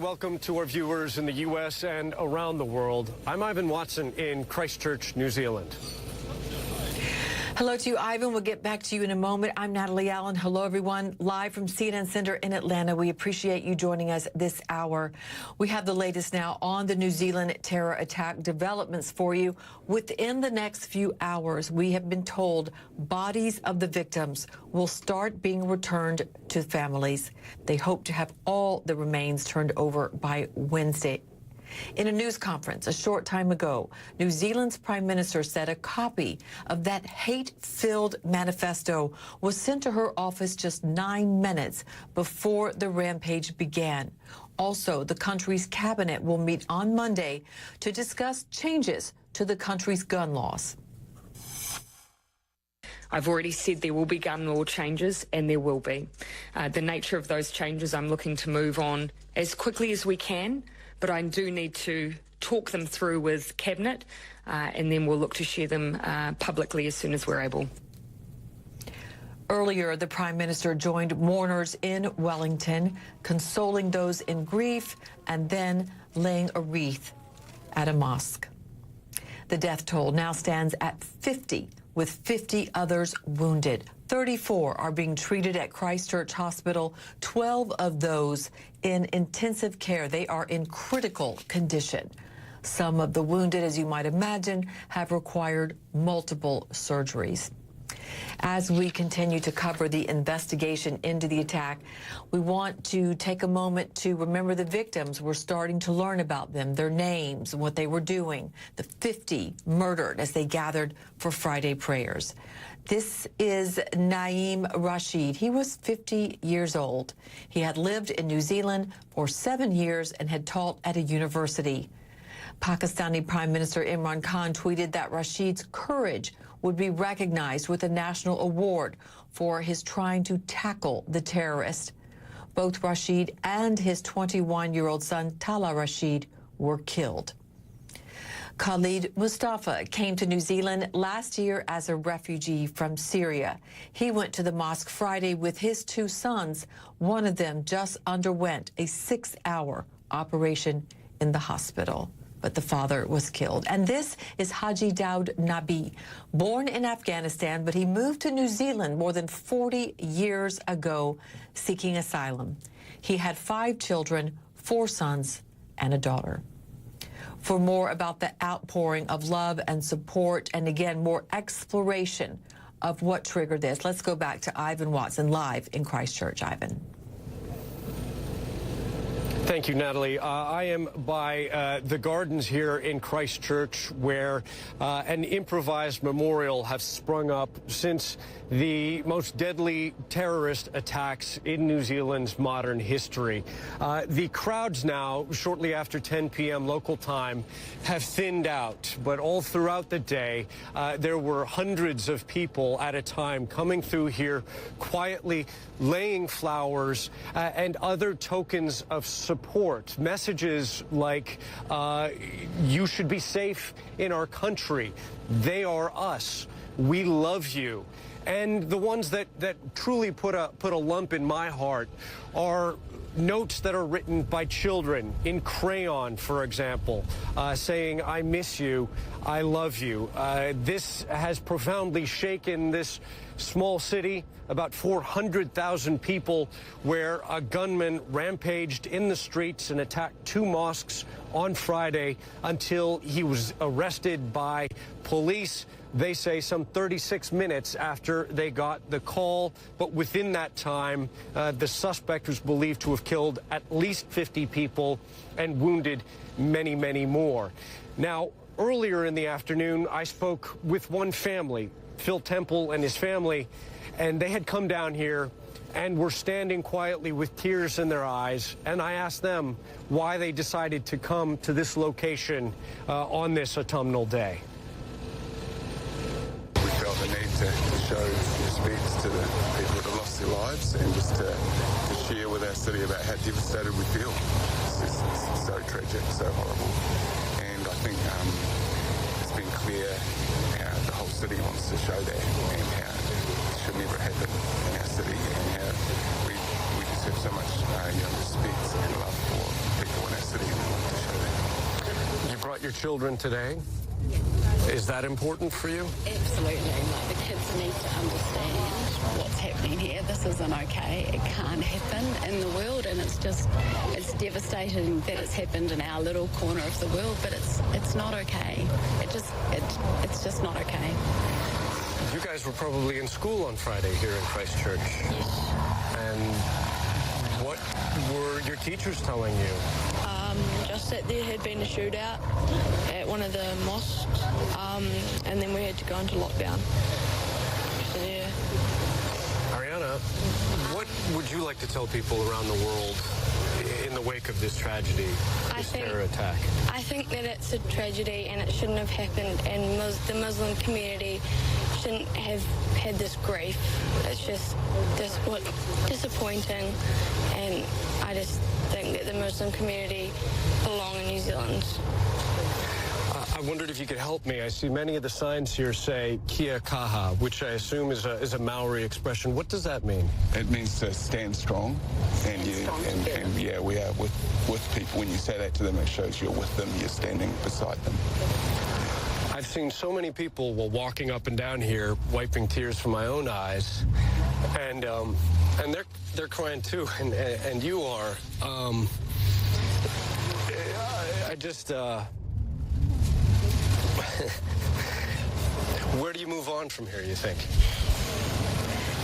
welcome to our viewers in the U.S. and around the world. I'm Ivan Watson in Christchurch, New Zealand. Hello to you, Ivan. We'll get back to you in a moment. I'm Natalie Allen. Hello, everyone. Live from CNN Center in Atlanta. We appreciate you joining us this hour. We have the latest now on the New Zealand terror attack developments for you. Within the next few hours, we have been told bodies of the victims will start being returned to families. They hope to have all the remains turned over by Wednesday. In a news conference a short time ago, New Zealand's Prime Minister said a copy of that hate-filled manifesto was sent to her office just 9 minutes before the rampage began. Also, the country's cabinet will meet on Monday to discuss changes to the country's gun laws. I've already said there will be gun law changes, and there will be. The nature of those changes, I'm looking to move on as quickly as we can, but I do need to talk them through with Cabinet, and then we'll look to share them publicly as soon as we're able. Earlier, the Prime Minister joined mourners in Wellington, consoling those in grief, and then laying a wreath at a mosque. The death toll now stands at 50, with 50 others wounded. 34 are being treated at Christchurch Hospital, 12 of those in intensive care. They are in critical condition. Some of the wounded, as you might imagine, have required multiple surgeries. As we continue to cover the investigation into the attack, we want to take a moment to remember the victims. We're starting to learn about them, their names, and what they were doing. The 50 murdered as they gathered for Friday prayers. This is Naeem Rashid. He was 50 years old. He had lived in New Zealand for 7 years and had taught at a university. Pakistani Prime Minister Imran Khan tweeted that Rashid's courage would be recognized with a national award for his trying to tackle the terrorist. Both Rashid and his 21-year-old son, Tala Rashid, were killed. Khalid Mustafa came to New Zealand last year as a refugee from Syria. He went to the mosque Friday with his 2 sons. One of them just underwent a 6-hour operation in the hospital, but the father was killed. And this is Haji Daud Nabi, born in Afghanistan, but he moved to New Zealand more than 40 years ago seeking asylum. He had 5 children, 4 sons, and a daughter. For more about the outpouring of love and support, and again, more exploration of what triggered this, let's go back to Ivan Watson live in Christchurch. Ivan. Thank you, Natalie. I am by the gardens here in Christchurch, where an improvised memorial has sprung up since the most deadly terrorist attacks in New Zealand's modern history. The crowds now, shortly after 10 p.m. local time, have thinned out, but all throughout the day, there were hundreds of people at a time coming through here, quietly laying flowers and other tokens of support. Messages like, you should be safe in our country. They are us. We love you. And the ones that truly put a lump in my heart are notes that are written by children in crayon, for example, saying, I miss you, I love you. This has profoundly shaken this small city, about 400,000 people, where a gunman rampaged in the streets and attacked 2 mosques on Friday until he was arrested by police. They say some 36 minutes after they got the call, but within that time, the suspect was believed to have killed at least 50 people and wounded many, many more. Now, earlier in the afternoon, I spoke with one family, Phil Temple and his family, and they had come down here and were standing quietly with tears in their eyes, and I asked them why they decided to come to this location on this autumnal day. We felt the need to show respect to the people that have lost their lives, and just to share with our city about how devastated we feel. It's so tragic, so horrible, and I think it's been clear how the whole city wants to show that, and how it should never happen in our city, and how we just have so much respect and love for people in our city, and we want to show that. You brought your children today. Is that important for you? Absolutely. Like, the kids need to understand what's happening here. This isn't okay. It can't happen in the world, and it's devastating that it's happened in our little corner of the world, but it's not okay. It's just not okay. You guys were probably in school on Friday here in Christchurch. Yes. And what were your teachers telling you? Just that there had been a shootout at one of the mosques, and then we had to go into lockdown. So, yeah. Ariana, what would you like to tell people around the world in the wake of this tragedy, this terror attack? I think that it's a tragedy and it shouldn't have happened, and the Muslim community shouldn't have had this grief. It's just disappointing, and I just think that the Muslim community belong in New Zealand. I wondered if you could help me. I see many of the signs here say kia kaha, which I assume is a Maori expression. What does that mean? It means to stand strong, and yeah, we are with people. When you say that to them, it shows you're with them, you're standing beside them. I've seen so many people while walking up and down here, wiping tears from my own eyes, and they're crying too, and you are. I just. Where do you move on from here, you think?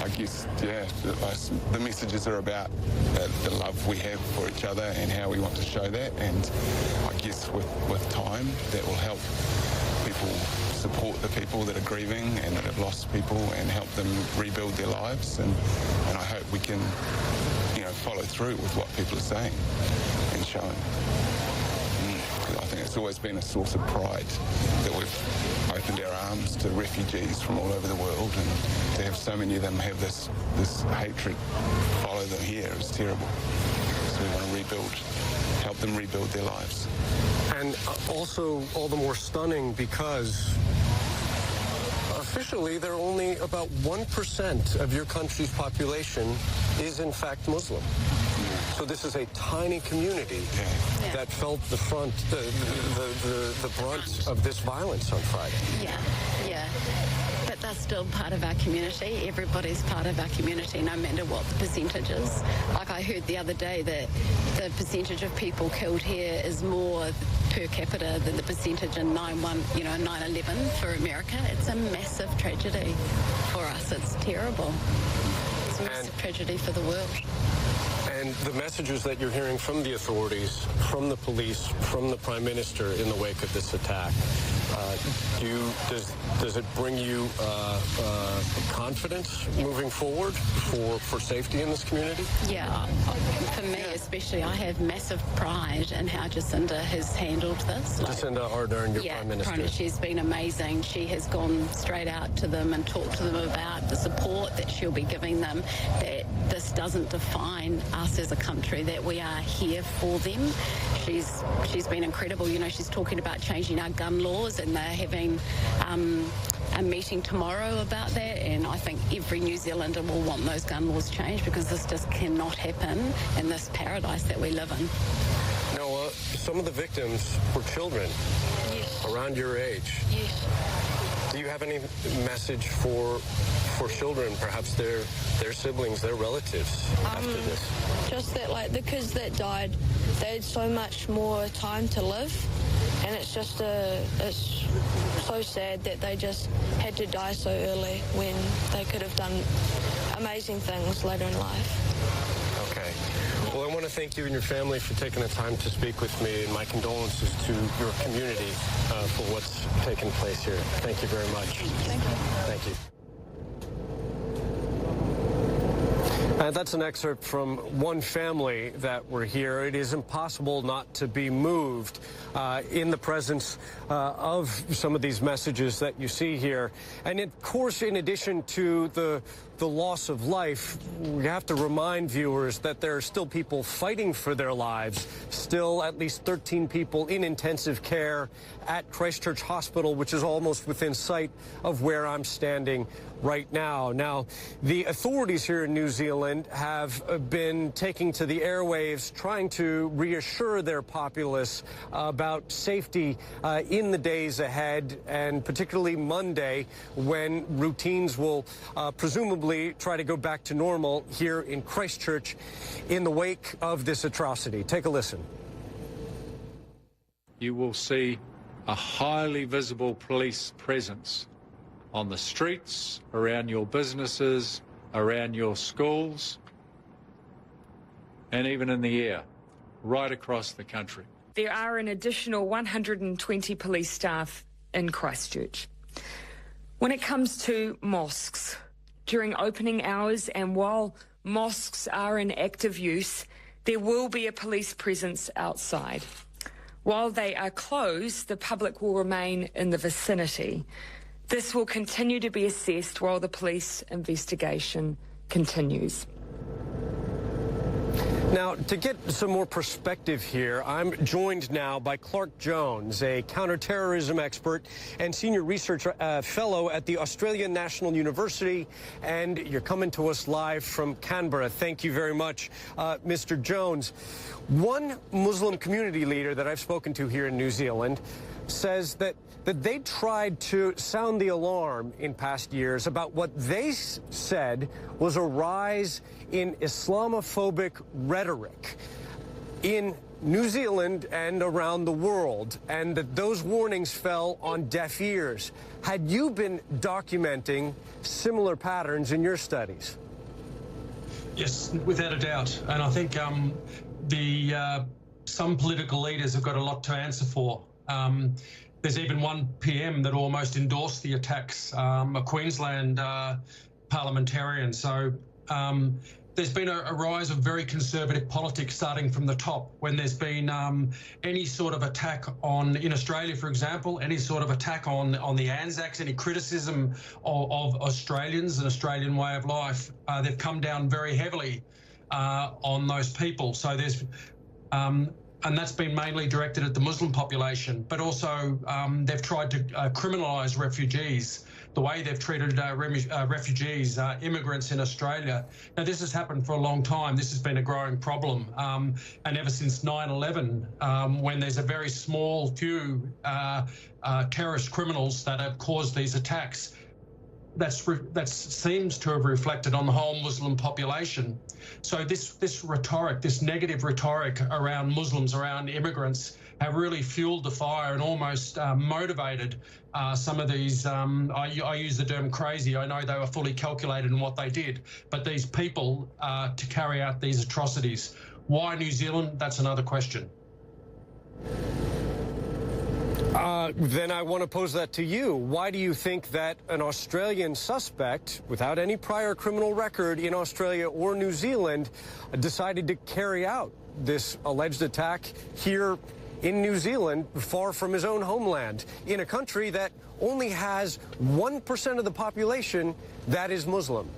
I guess, yeah, the messages are about the love we have for each other and how we want to show that, and I guess with time that will help people support the people that are grieving and that have lost people and help them rebuild their lives, and I hope we can, follow through with what people are saying and showing. I think it's always been a source of pride that we've opened our arms to refugees from all over the world, and to have so many of them have this hatred follow them here is terrible. So we want to help them rebuild their lives. And also all the more stunning because officially there are only about 1% of your country's population is in fact Muslim. So this is a tiny community that felt the brunt of this violence on Friday. Yeah. But that's still part of our community. Everybody's part of our community, no matter what the percentage is. Like I heard the other day that the percentage of people killed here is more per capita than the percentage in 9/11 for America. It's a massive tragedy for us. It's terrible. It's a massive tragedy for the world. And the messages that you're hearing from the authorities, from the police, from the Prime Minister in the wake of this attack, does it bring you confidence moving forward for safety in this community? Yeah, for me especially, I have massive pride in how Jacinda has handled this. Jacinda Ardern, your Prime Minister. She's been amazing. She has gone straight out to them and talked to them about the support that she'll be giving them, that this doesn't define us as a country, that we are here for them. She's been incredible. She's talking about changing our gun laws, and they're having a meeting tomorrow about that, and I think every New Zealander will want those gun laws changed, because this just cannot happen in this paradise that we live in. Now, some of the victims were children around your age. Yes. Do you have any message for children, perhaps their siblings, their relatives after this? Just that, the kids that died, they had so much more time to live, and it's so sad that they just had to die so early when they could have done amazing things later in life. Okay. Well, I want to thank you and your family for taking the time to speak with me, and my condolences to your community for what's taken place here. Thank you very much. Thank you. Thank you. That's an excerpt from one family that were here. It is impossible not to be moved in the presence of some of these messages that you see here. And of course, in addition to the the loss of life, we have to remind viewers that there are still people fighting for their lives, still at least 13 people in intensive care at Christchurch Hospital, which is almost within sight of where I'm standing right now. Now, the authorities here in New Zealand have been taking to the airwaves, trying to reassure their populace about safety in the days ahead, and particularly Monday, when routines will presumably try to go back to normal here in Christchurch in the wake of this atrocity. Take a listen. You will see a highly visible police presence on the streets, around your businesses, around your schools, and even in the air, right across the country. There are an additional 120 police staff in Christchurch. When it comes to mosques, during opening hours and while mosques are in active use, there will be a police presence outside. While they are closed, the public will remain in the vicinity. This will continue to be assessed while the police investigation continues. Now, to get some more perspective here, I'm joined now by Clark Jones, a counterterrorism expert and senior research fellow at the Australian National University, and you're coming to us live from Canberra. Thank you very much, Mr. Jones. One Muslim community leader that I've spoken to here in New Zealand says that they tried to sound the alarm in past years about what they said was a rise in Islamophobic rhetoric in New Zealand and around the world, and that those warnings fell on deaf ears. Had you been documenting similar patterns in your studies? Yes, without a doubt. And I think some political leaders have got a lot to answer for. There's even one PM that almost endorsed the attacks, a Queensland parliamentarian. So there's been a rise of very conservative politics starting from the top. When there's been any sort of attack in Australia, for example, any sort of attack on the Anzacs, any criticism of Australians and Australian way of life, they've come down very heavily on those people. So there's and that's been mainly directed at the Muslim population, but also they've tried to criminalise refugees, the way they've treated refugees, immigrants in Australia. Now, this has happened for a long time. This has been a growing problem. And ever since 9/11, when there's a very small few terrorist criminals that have caused these attacks, that seems to have reflected on the whole Muslim population. So this rhetoric, this negative rhetoric around Muslims, around immigrants, have really fueled the fire and almost motivated some of these, I use the term crazy. I know they were fully calculated in what they did, but these people to carry out these atrocities. Why New Zealand? That's another question. Then I want to pose that to you. Why do you think that an Australian suspect, without any prior criminal record in Australia or New Zealand, decided to carry out this alleged attack here in New Zealand, far from his own homeland, in a country that only has 1% of the population that is Muslim?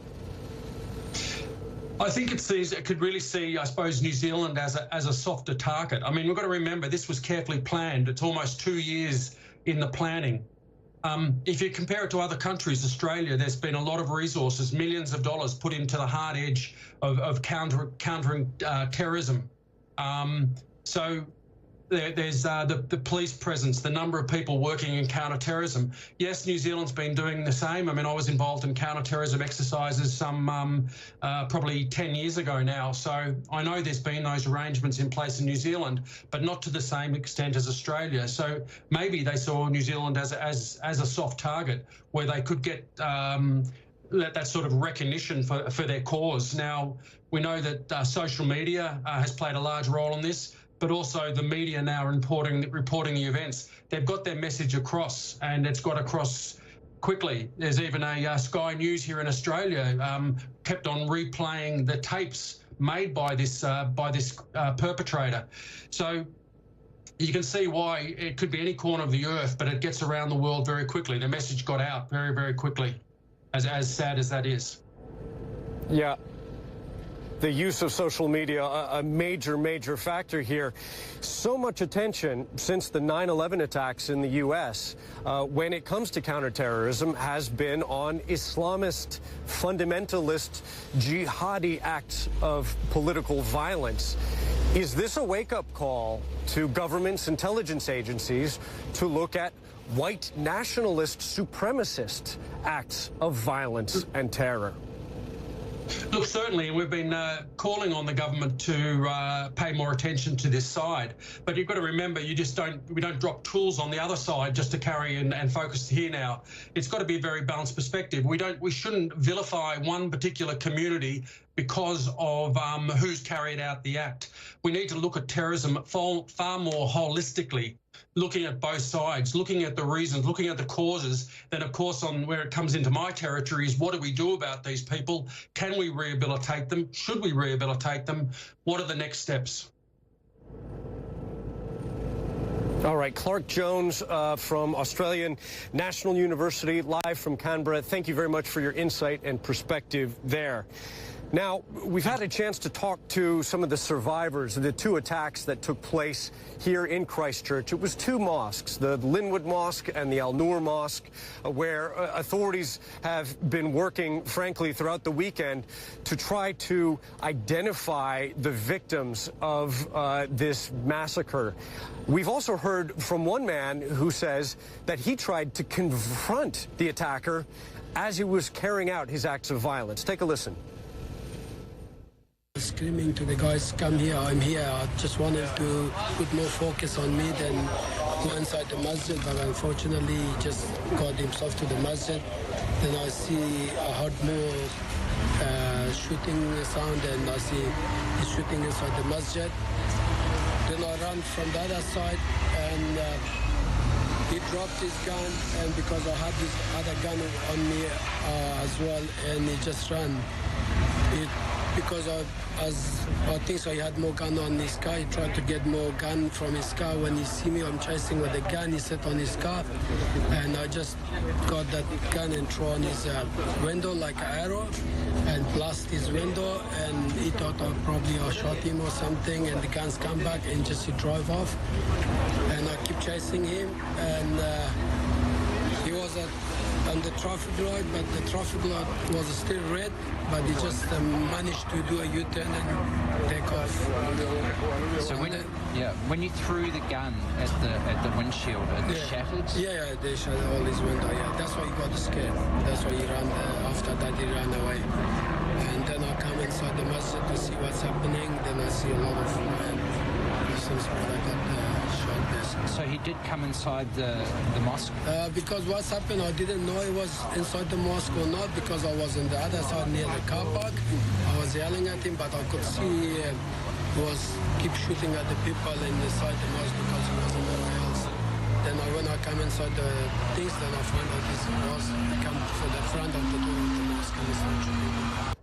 I think it could really see, I suppose, New Zealand as a softer target. I mean, we've got to remember this was carefully planned. It's almost 2 years in the planning. If you compare it to other countries, Australia, there's been a lot of resources, millions of dollars put into the hard edge of countering terrorism. So there's the police presence, the number of people working in counter-terrorism. Yes, New Zealand's been doing the same. I mean, I was involved in counter-terrorism exercises some probably 10 years ago now. So I know there's been those arrangements in place in New Zealand, but not to the same extent as Australia. So maybe they saw New Zealand as a soft target where they could get that sort of recognition for their cause. Now, we know that social media has played a large role in this, but also the media now reporting the events. They've got their message across, and it's got across quickly. There's even a Sky News here in Australia kept on replaying the tapes made by this perpetrator. So you can see why it could be any corner of the earth, but it gets around the world very quickly. The message got out very, very quickly, as sad as that is. Yeah. The use of social media, a major factor here. So much attention since the 9/11 attacks in the U.S. When it comes to counterterrorism has been on Islamist, fundamentalist, jihadi acts of political violence. Is this a wake-up call to governments, intelligence agencies to look at white nationalist, supremacist acts of violence and terror? Look, certainly, we've been calling on the government to pay more attention to this side. But you've got to remember, we don't drop tools on the other side just to carry and focus here now. It's got to be a very balanced perspective. We shouldn't vilify one particular community because of who's carried out the act. We need to look at terrorism far more holistically, looking at both sides, looking at the reasons, looking at the causes. Then, of course, on where it comes into my territory is what do we do about these people? Can we rehabilitate them? Should we rehabilitate them? What are the next steps? All right, Clark Jones from Australian National University, live from Canberra. Thank you very much for your insight and perspective there. Now, we've had a chance to talk to some of the survivors of the two attacks that took place here in Christchurch. It was two mosques, the Linwood Mosque and the Al Noor Mosque, where authorities have been working, frankly, throughout the weekend to try to identify the victims of this massacre. We've also heard from one man who says that he tried to confront the attacker as he was carrying out his acts of violence. Take a listen. Screaming to the guys, come here, I'm here. I just wanted to put more focus on me than go inside the masjid, but unfortunately he just got himself to the masjid. Then I heard more shooting sound, and I see he's shooting inside the masjid. Then I ran from the other side, and he dropped his gun, and because I had this other gun on me as well, and he just ran. Because I think so he had more gun on his car. He tried to get more gun from his car. When he see me, I'm chasing with the gun. He set on his car, and I just got that gun and throw on his window like an arrow, and blast his window. And he thought I shot him or something. And the guns come back and just he drive off. And I keep chasing him, and he was on the traffic light, but the traffic light was still red, but he just managed to do a U-turn and take off. So when you threw the gun at the windshield, it shattered? Yeah, they shattered all his window, yeah. That's why he got scared. That's why he ran, after that he ran away. And then I come inside the masjid to see what's happening, then I see a lot of Muslims where I got shot there. So he did come inside the mosque? Because what's happened, I didn't know he was inside the mosque or not, because I was on the other side near the car park. I was yelling at him, but I could see he was keep shooting at the people inside the mosque because he wasn't nowhere else. Then when I come inside the things, then I find out he was. I come to the front of the door of the mosque and he started shooting.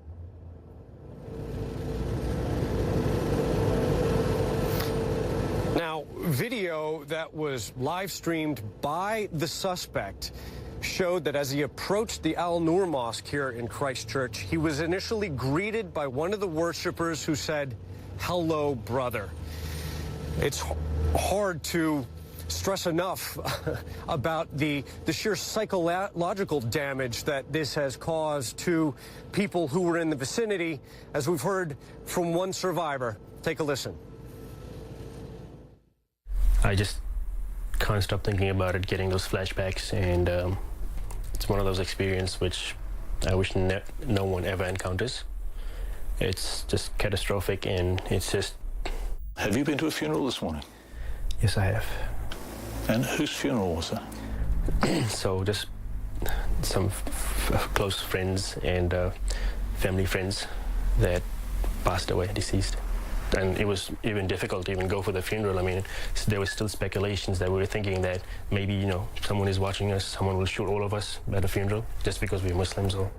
Now, video that was live streamed by the suspect showed that as he approached the Al Noor Mosque here in Christchurch, he was initially greeted by one of the worshippers who said, "Hello, brother." It's hard to stress enough about the sheer psychological damage that this has caused to people who were in the vicinity, as we've heard from one survivor. Take a listen. I just can't stop thinking about it, getting those flashbacks, and it's one of those experiences which I wish no one ever encounters. It's just catastrophic, and it's just... Have you been to a funeral this morning? Yes, I have. And whose funeral was it? So just some close friends and family friends that passed away, deceased. And it was even difficult to even go for the funeral. I mean, there was still speculations that we were thinking that maybe, you know, someone is watching us, someone will shoot all of us at a funeral just because we're Muslims. Or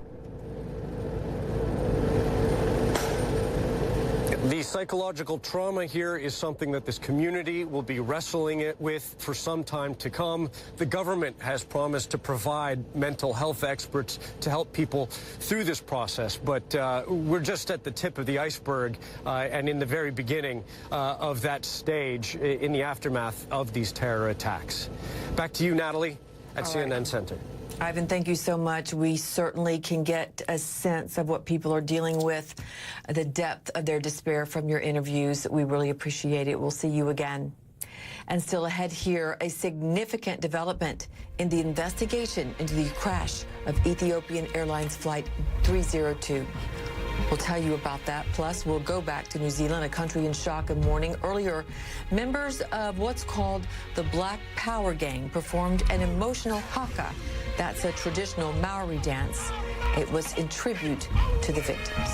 These psychological trauma here is something that this community will be wrestling with for some time to come. The government has promised to provide mental health experts to help people through this process, but we're just at the tip of the iceberg and in the very beginning of that stage in the aftermath of these terror attacks. Back to you, Natalie, at CNN Center. Ivan, thank you so much. We certainly can get a sense of what people are dealing with, the depth of their despair from your interviews. We really appreciate it. We'll see you again. And still ahead here, a significant development in the investigation into the crash of Ethiopian Airlines Flight 302. We'll tell you about that. Plus, we'll go back to New Zealand, a country in shock and mourning. Earlier, members of what's called the Black Power Gang performed an emotional haka. That's a traditional Maori dance. It was in tribute to the victims.